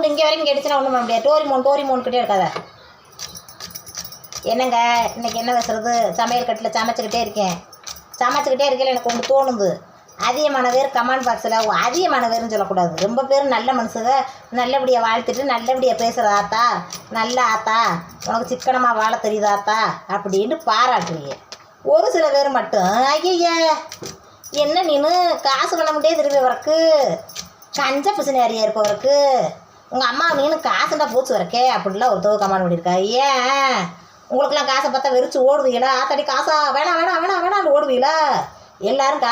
Sound இங்கே வரைக்கும் கேட்டுச்சுன்னா ஒன்றும் பண்ண முடியாது. டோரிமோன் கிட்டே இருக்காத. என்னங்க இன்றைக்கி என்ன பேசுகிறது? சமையல் கட்டில் சமைச்சிக்கிட்டே இருக்கேன். எனக்கு ஒன்று தோணுது. அதிகமான பேர் கமெண்ட் பாக்ஸில் அதிகமான பேருன்னு சொல்லக்கூடாது, ரொம்ப பேர் நல்ல மனுஷங்க, நல்லபடியாக வாழ்த்துட்டு நல்லபடியாக பேசுகிற ஆத்தா, நல்ல ஆத்தா, உனக்கு சிக்கனமாக வாழ தெரியுது ஆத்தா அப்படின்னு பாராட்டுறீங்க. ஒரு சில பேர் மட்டும் ஐய என்ன நீனு காசு பண்ண முடியாது திரும்பி வரக்கு, கஞ்ச பிசுனாரியாக இருப்பவருக்கு உங்கள் அம்மா நீனு காசுண்டா போச்சு வரக்கே அப்படின்லாம் ஒருத்தவங்க கமெண்ட் பண்ணியிருக்கா. ஏன் உங்களுக்கெல்லாம் காசை பார்த்தா வெறிச்சு ஓடுவீங்களா? ஆத்தாடி காசா வேணாம் ஓடுவீங்களா? எல்லோரும்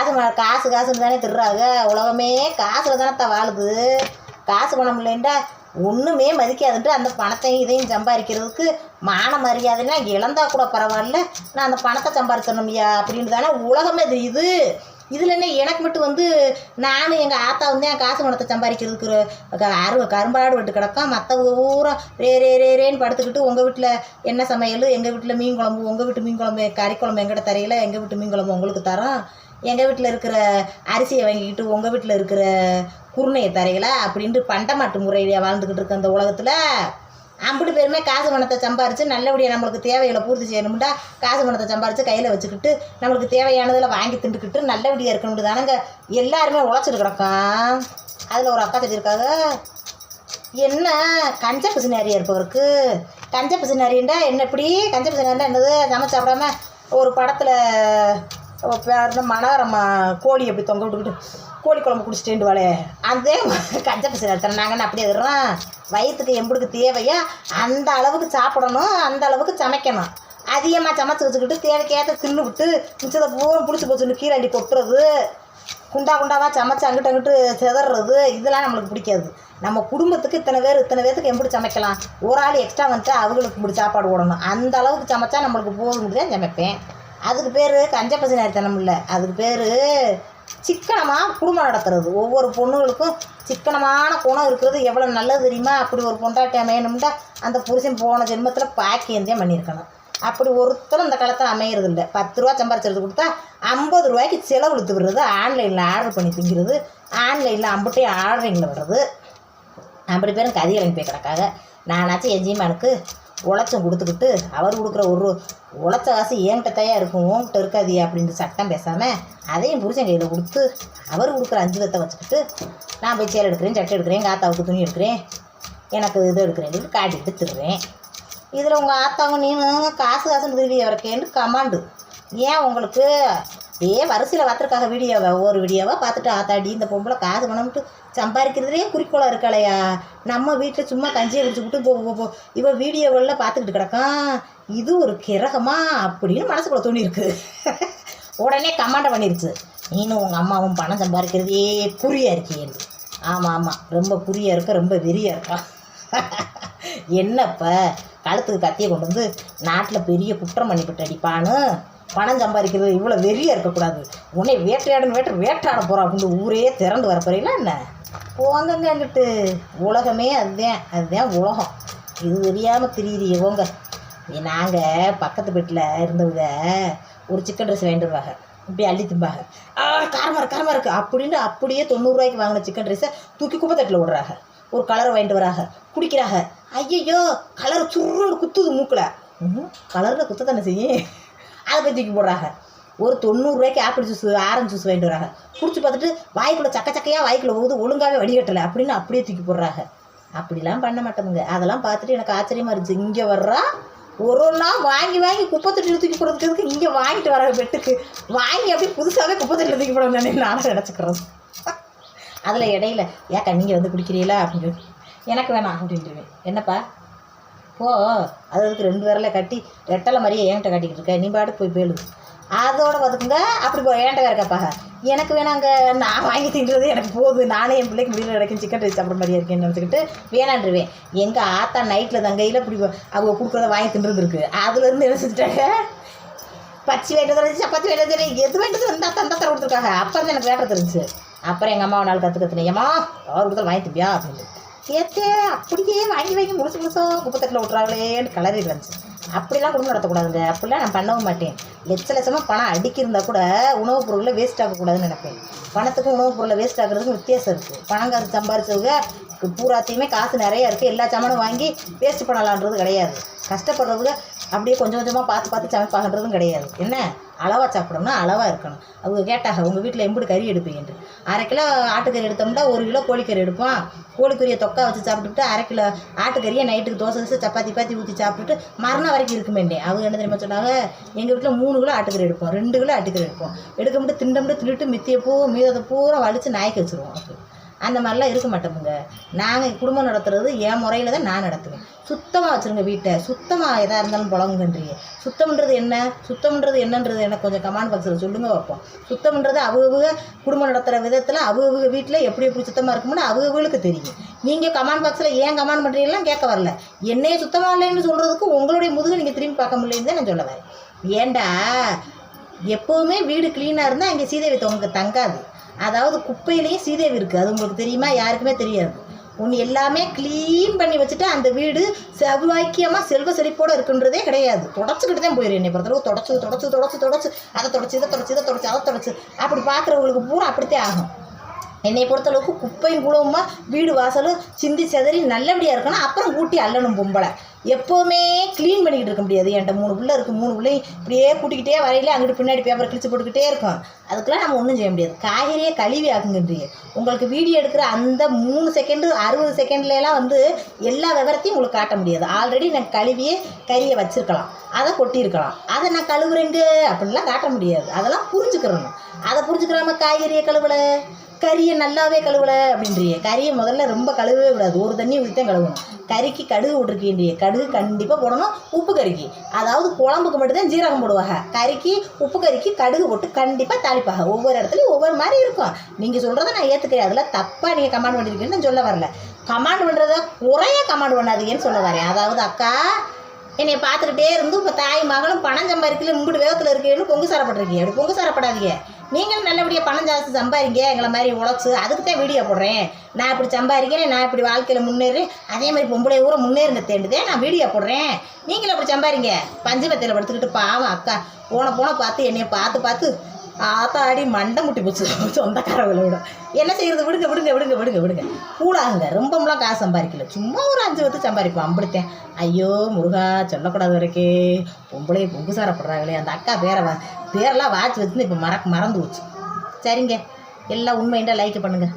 காசுன்னு தானே திருறாங்க. உலகமே காசில் தானே வாழுது. காசு பணம் இல்லைண்டா ஒன்றுமே மதிக்காதுன்ட்டு அந்த பணத்தையும் இதையும் சம்பாதிக்கிறதுக்கு மான மரியாதைன்னா இழந்தா கூட பரவாயில்ல, நான் அந்த பணத்தை சம்பாதிச்சணும்யா அப்படின்னு தானே உலகமே தெரியுது. இதில் என்ன எனக்கு மட்டும் நானும் எங்கள் ஆத்தா என் காசு பணத்தை சம்பாதிக்கிறதுக்கு கரும்பாடு விட்டு கிடக்கும். மற்ற ஊரம் ரேன்னு படுத்துக்கிட்டு உங்கள் வீட்டில் என்ன சமையல், எங்கள் வீட்டில் மீன் குழம்பு, உங்கள் வீட்டு மீன் குழம்பு கறி குழம்பு எங்கிட்ட தரையில், எங்கள் வீட்டு மீன் குழம்பு உங்களுக்கு தரோம், எங்கள் வீட்டில் இருக்கிற அரிசியை வாங்கிக்கிட்டு உங்கள் வீட்டில் இருக்கிற குருணையை தரையில அப்படின்ட்டு பண்டமாட்டு முறையில வாழ்ந்துக்கிட்டு இருக்க அந்த உலகத்தில் அப்படி பேருமே காசு பணத்தை சம்பாரித்து நல்லபடியாக நம்மளுக்கு தேவைகளை பூர்த்தி செய்யணும்டா. காசு பணத்தை சம்பாரித்து கையில் வச்சுக்கிட்டு நம்மளுக்கு தேவையானதில் வாங்கி திண்டுக்கிட்டு நல்லபடியாக இருக்கணும்னு தானங்க எல்லாருமே உழைச்சிட்டு கிடக்கும். அதில் ஒரு அக்கா சொல்லியிருக்காங்க, என்ன கஞ்ச பிசுனாரியாக இருப்பவருக்கு, கஞ்ச பிசுனாரின்டா என்ன இப்படி கஞ்ச பிசுனாரின்டா என்னது? சமைச்சு சாப்பிடாம ஒரு படத்தில் மனோரமா கோழி அப்படி தொங்க விட்டுக்கிட்டு கோழி குழம்பு குடிச்சிட்டேன்ட்டு வாழே அதே கஞ்ச பிசுனாரி தரேன் நாங்கன்னு அப்படியே தர்றோம். வயிற்றுக்கு எம்புடுக்கு தேவையா அந்த அளவுக்கு சாப்பிடணும், அந்த அளவுக்கு சமைக்கணும். அதிகமாக சமைச்சு வச்சுக்கிட்டு தேவைக்கேற்ற தின்னு விட்டு மிச்சத்தை பூரம் பிடிச்சி போச்சுன்னு கீழே கொட்டுறது, குண்டாவாக சமைச்சு அங்கிட்டு செதறது, இதெல்லாம் நம்மளுக்கு பிடிக்காது. நம்ம குடும்பத்துக்கு இத்தனை பேர்த்துக்கு எப்படி சமைக்கலாம், ஒரு ஆள் எக்ஸ்ட்ரா வந்துட்டு அவங்களுக்கு இப்படி சாப்பாடு போடணும், அந்த அளவுக்கு சமைச்சா நம்மளுக்கு போதும் தான் சமைப்பேன். அதுக்கு பேர் கஞ்ச பசினாரித்தனம் இல்லை, அதுக்கு பேர் சிக்கனமாக குடும்பம் நடத்துறது. ஒவ்வொரு பொண்ணுகளுக்கும் சிக்கனமான குணம் இருக்கிறது எவ்வளோ நல்லது தெரியுமா? அப்படி ஒரு பொண்டாட்டி அமையணும்டா அந்த புருஷன் போன ஜென்மத்தில் பாக்கியந்தே பண்ணியிருக்கணும். அப்படி ஒருத்தரும் இந்த காலத்தில் அமையிறது இல்லை. 10 ரூபா சம்பாரிச்சது கொடுத்தா 50 ரூபாய்க்கு செலவு இழுத்து விடுறது, ஆன்லைனில் ஆர்டர் பண்ணி திங்கிறது, ஆன்லைனில் அம்பட்டையும் ஆர்டரிங்கில் விடுறது. அப்படி பேரும் கதி இறங்கி போய் கிடக்காக. நானாச்சும் என் ஜீமானுக்கு உழைச்சம் கொடுத்துக்கிட்டு அவர் கொடுக்குற ஒரு உழைச்ச காசு என்கிட்ட தயா இருக்கும், உங்ககிட்ட இருக்காது அப்படின்னு சட்டம் பேசாமல் அதையும் புருஷன் கையில் கொடுத்து அவர் கொடுக்குற 5 லட்சத்தை வச்சுக்கிட்டு நான் போய் சேர் எடுக்கிறேன், சட்டை எடுக்கிறேன், எங்கள் ஆத்தாவுக்கு துணி எடுக்கிறேன், எனக்கு இது எடுக்கிறேன் காட்டிட்டு திருறேன். இதில் உங்கள் ஆத்தாவும் நீனும் காசுன்னு திருடி வரக்கேன்னு கமாண்டு. ஏன் உங்களுக்கு வரிசையில் பார்த்துருக்காங்க வீடியோவை, ஒவ்வொரு வீடியோவாக பார்த்துட்டு ஆத்தாடி இந்த பொம்பளை காசு பணம்ட்டு சம்பாதிக்கிறதுலே குறிக்கோளாக இருக்காளையா, நம்ம வீட்டில் சும்மா கஞ்சியை குடிச்சுக்கிட்டு இவள் வீடியோவெல்லாம் பார்த்துக்கிட்டு கிடக்கான், இது ஒரு கிரகமா அப்படின்னு மனசுக்குள்ள தோணியிருக்கு. உடனே கமாண்டை பண்ணிருச்சு, நீனும் உங்கள் அம்மாவும் பணம் சம்பாதிக்கிறதே குறியாக இருக்கேன். ஆமாம் ரொம்ப குறியாக இருக்க, ரொம்ப வெறியாக இருக்கா. என்னப்போ கழுத்துக்கு கத்தியை கொண்டு நாட்டில் பெரிய குற்றம் பண்ணிவிட்டு அடிப்பான்னு பணம் சம்பாதிக்கிறது இவ்வளோ வெறியாக இருக்கக்கூடாது, உன்னை வேட்டையாட போகிறோம் அப்படின்னு ஊரே திறந்து வரப்போறீங்களா என்ன? போங்கங்க அங்கிட்டு. உலகமே அதுதான் உலகம். இது தெரியாமல் திரியிறியவங்க. நாங்கள் பக்கத்து வீட்டில் இருந்தவங்க ஒரு சிக்கன் ரைஸ் வாங்கிட்டு வருவாங்க, இப்படி அள்ளி திம்பாங்க. காரமாக இருக்குது அப்படின்னு அப்படியே 90 ரூபாய்க்கு வாங்கின சிக்கன் ரைஸை தூக்கி குப்பை தட்டில் விடுறாங்க. ஒரு கலரை வாங்கிட்டு வராங்க, குடிக்கிறாங்க. ஐயோ கலர் சுருன்னு குத்துது மூக்கில். கலரில் குத்த தானே செய்யும், அதை போய் தூக்கி போடுறாங்க. ஒரு 90 ரூபாய்க்கு ஆப்பிள் ஜூஸ் ஆரஞ்சு ஜூஸ் வாங்கிட்டு வராங்க, குடிச்சு பார்த்துட்டு வாய்க்குள்ளே சக்கையாக வாய்க்குள்ளே போகுது, ஒழுங்காகவே வடிகட்டலை அப்படின்னு அப்படியே தூக்கி போடுறாங்க. அப்படிலாம் பண்ண மாட்டோமுங்க. அதெல்லாம் பார்த்துட்டு எனக்கு ஆச்சரியமாக இருந்துச்சு. இங்கே வர்றா ஒரு நாள் வாங்கி குப்பை தொட்டியில் தூக்கி போடுறதுக்கு இங்கே வாங்கிட்டு வராங்க, பெட்டுக்கு வாங்கி அப்படியே புதுசாகவே குப்பை தொட்டியில் தூக்கி போடுவாங்க. நானும் நினச்சிக்கிறேன். அதில் இடையில ஏக்கா நீங்கள் குடிக்கிறீங்களா அப்படின்னு எனக்கு வேணாம் அப்படின்ட்டுருவேன். என்னப்பா போ, அதுக்கு 2 விரலை கட்டி ரெட்டலை மாதிரியே என்கிட்ட காட்டிக்கிட்டு இருக்க, நீ பாட்டு போய் போயிடுது அதோட பார்த்துக்குங்க. அப்படி போ என்கிட்ட வேறக்காப்பா, எனக்கு வேணாங்க, நான் வாங்கி தின்றது எனக்கு போகுது, நானே என் பிள்ளைக்கு முடியல கிடைக்கும் சிக்கன் ரைஸ் சாப்பிட்ற மாதிரியா இருக்கேன்னு நினச்சிக்கிட்டு வேணான்ருவேன். எங்கள் ஆத்தா நைட்டில் தங்கையில் இப்படி அவங்க கொடுக்குறத வாங்கி தின்றது இருக்குது. அதுலேருந்து என்ன செஞ்சுட்டாங்க, பச்சி வேண்டது சப்பாத்தி வேண்டது எது வேண்டது தந்தத்தை கொடுத்துருக்காங்க. அப்போ தான் எனக்கு வேட்டை தெரிஞ்சு. அப்புறம் எங்கள் அம்மாவை நாள் கற்றுக்கத்துனேன், ஏம்மா அவர் கொடுத்தா வாங்கி திப்பியா அப்படின்னு. அப்படியே வாங்கி முழுசாக குப்பத்தட்டில் விட்றாங்களேன்னு கலரி இருந்துச்சு. அப்படிலாம் குடும்பம் நடத்தக்கூடாதுங்க. அப்படிலாம் நான் பண்ணவும் மாட்டேன். லட்சமாக பணம் அடிக்கிருந்தால் கூட உணவுப் பொருளை வேஸ்ட் ஆகக்கூடாதுன்னு நினைப்பேன். பணத்துக்கும் உணவுப் பொருளை வேஸ்ட் ஆகுறதுக்கும் வித்தியாசம் இருக்குது. பணம் காசு சம்பாரிச்சவங்க பூராத்தையுமே காசு நிறையா இருக்குது, எல்லா சாமானும் வாங்கி வேஸ்ட் பண்ணலான்றது கிடையாது. கஷ்டப்படுறவங்க அப்படியே கொஞ்சம் கொஞ்சமாக பார்த்து சமைப்பாகன்றதும் கிடையாது. என்ன அளவாக சாப்பிடணும்னா அளவாக இருக்கணும். அவங்க கேட்டாங்க உங்கள் வீட்டில் எம்புடு கறி எடுப்பீங்கன்ட்டு. 1/2 கிலோ ஆட்டுக்கறி எடுத்தோம்னா 1 கிலோ கோழிக்கறி எடுப்போம். கோழிக்கறியை தொக்கா வச்சு சாப்பிட்டுட்டு 1/2 கிலோ ஆட்டுக்கறியை நைட்டுக்கு தோசை வச்சு சப்பாத்தி ஊற்றி சாப்பிட்டுட்டு மறுநாள் வரைக்கும் இருக்குமேண்டே. அவங்க என்ன தெரியுமா சொன்னாங்க, எங்கள் வீட்டில் 3 கிலோ ஆட்டுக்கறி எடுப்போம், 2 கிலோ ஆட்டுக்கறி எடுப்போம், எடுக்க மட்டும் தின்னுட்டு மித்தியை மீதத்தை பூரா வலித்து நாய்க்கு வச்சுருவோம். அப்படி அந்த மாதிரிலாம் இருக்க மாட்டோமுங்க. நாங்கள் குடும்பம் நடத்துறது என் முறையில் தான் நான் நடத்துவேன். சுத்தமாக வச்சுருங்க வீட்டை. சுத்தமாக எதாக இருந்தாலும் புழங்குன்றீங்க. சுத்தம்ன்றது என்னன்றது எனக்கு கொஞ்சம் கமெண்ட் பாக்ஸில் சொல்லுங்கள் வைப்போம். சுத்தம்ன்றது அவங்க குடும்பம் நடத்துகிற விதத்தில் அவங்க வீட்டில் எப்படி சுத்தமாக இருக்கும்னு அவங்களுக்கு தெரியும். நீங்கள் கமெண்ட் பாக்ஸில் ஏன் கமெண்ட் பண்ணுறீங்கலாம் கேட்க வரல. என்னையே சுத்தமாக இல்லைன்னு சொல்கிறதுக்கு உங்களுடைய முதுகை நீங்கள் திரும்பி பார்க்க முடியலன்னு தான் நான் சொல்ல வரேன். ஏண்டா எப்போவுமே வீடு க்ளீனாக இருந்தால் அங்கே சீதேவி உங்களுக்கு தங்காது. அதாவது குப்பையிலையும் சீதேவி இருக்குது. அது உங்களுக்கு தெரியுமா? யாருக்குமே தெரியாது. ஒன்று எல்லாமே க்ளீன் பண்ணி வச்சுட்டு அந்த வீடு செவ்வாய்க்கியமாக செல்வ செழிப்போடு இருக்குன்றதே கிடையாது. தொடச்சிக்கிட்டு தான் போயிடும். என்னை பொறுத்தளவு தொடச்சு அதை தொடச்சு அப்படி பார்க்குறவங்களுக்கு பூரா அப்படித்தான் ஆகும். என்னை பொறுத்தளவுக்கு குப்பையும் கூடவுமா வீடு வாசலும் சிந்தி செதறி நல்லபடியாக இருக்கணும். அப்புறம் கூட்டி அள்ளணும். பொம்பளை எப்போவுமே க்ளீன் பண்ணிக்கிட்டு இருக்க முடியாது. என்கிட்ட 3 பிள்ளை இருக்குது. 3 பிள்ளையும் இப்படியே கூட்டிக்கிட்டே வரையில அங்கிட்டு பின்னாடி பேப்பர் கிழிச்சு போட்டுக்கிட்டே இருக்கும். அதுக்கெல்லாம் நம்ம ஒன்றும் செய்ய முடியாது. காய்கறியே கழுவி ஆக்குங்கன்றீங்க. உங்களுக்கு வீடியோ எடுக்கிற அந்த 3 செகண்டு 60 செகண்ட்லாம் எல்லா விவரத்தையும் உங்களுக்கு காட்ட முடியாது. ஆல்ரெடி நான் கழுவியே கறியை வச்சுருக்கலாம், அதை கொட்டியிருக்கலாம். அதை நான் கழுவுறேங்க அப்படின்லாம் காட்ட முடியாது. அதெல்லாம் புரிஞ்சுக்கிறணும். அதை புரிஞ்சுக்கிறாம காய்கறியை கழுவலை, கறியை நல்லாவே கழுவலை அப்படின்றீங்க. கறியை முதல்ல ரொம்ப கழுவவே விடாது. ஒரு தண்ணி ஊற்றி தான் கழுவணும். கறிக்கு கடுகு விட்ருக்கீன்றிய. கடுகு கண்டிப்பாக போடணும். உப்பு கறிக்கு, அதாவது குழம்புக்கு மட்டும்தான் ஜீரகம் போடுவாங்க. கறிக்கு உப்பு கறிக்கு கடுகு போட்டு கண்டிப்பாக தாளிப்பாங்க. ஒவ்வொரு இடத்துலையும் ஒவ்வொரு மாதிரி இருக்கும். நீங்கள் சொல்கிறத நான் ஏற்றுக்கிறேன். அதில் தப்பாக நீங்கள் கமெண்ட் பண்ணியிருக்கீங்கன்னு சொல்ல வரல. கமெண்ட் பண்ணுறத குறையாக கமெண்ட் பண்ணாதீங்கன்னு சொல்ல வரேன். அதாவது அக்கா என்னை பார்த்துக்கிட்டே இருந்து இப்போ தாய் மகளும் பணம் சம்பாதிக்கல உங்கள்கிட்ட வேகத்தில் இருக்கீங்கன்னு பொங்கு சாரப்பட்டிருக்கீங்க. அப்படி பொங்கு சாரப்படாதீங்க. நீங்களும் நல்லபடியாக பணம் ஜாஸ்தி சம்பாதிங்க. எங்களை மாதிரி உழைச்சி அதுக்கு தான் வீடியோ போடுறேன். நான் இப்படி சம்பாதிக்கிறேன், நான் இப்படி வாழ்க்கையில் முன்னேறேன், அதே மாதிரி பொம்பளை ஊரை முன்னேறுங்க தேண்டுதே நான் வீடியோ போடுறேன். நீங்களும் அப்படி சம்பாதிங்க. பஞ்சமத்தையில் படுத்துக்கிட்டு பாவம் அக்கா போன பார்த்து என்னைய பார்த்து ஆத்தாடி மண்டை முட்டி போச்சு சொந்தக்காரங்களை விட. என்ன செய்கிறது? விடுங்க. கூடாகுங்க. ரொம்பலாம் காசு சம்பாதிக்கல, சும்மா ஒரு 5 10 சம்பாதிப்போம். அப்படித்தேன். ஐயோ முருகா சொல்லக்கூடாது வரைக்கே பொம்பளையை பொங்கு சாரப்படுறாங்களே. அந்த அக்கா பேரெல்லாம் வாட்சி வச்சுன்னு இப்போ மறந்து போச்சு. சரிங்க, எல்லாம் உண்மைண்டா லைக் பண்ணுங்கள்.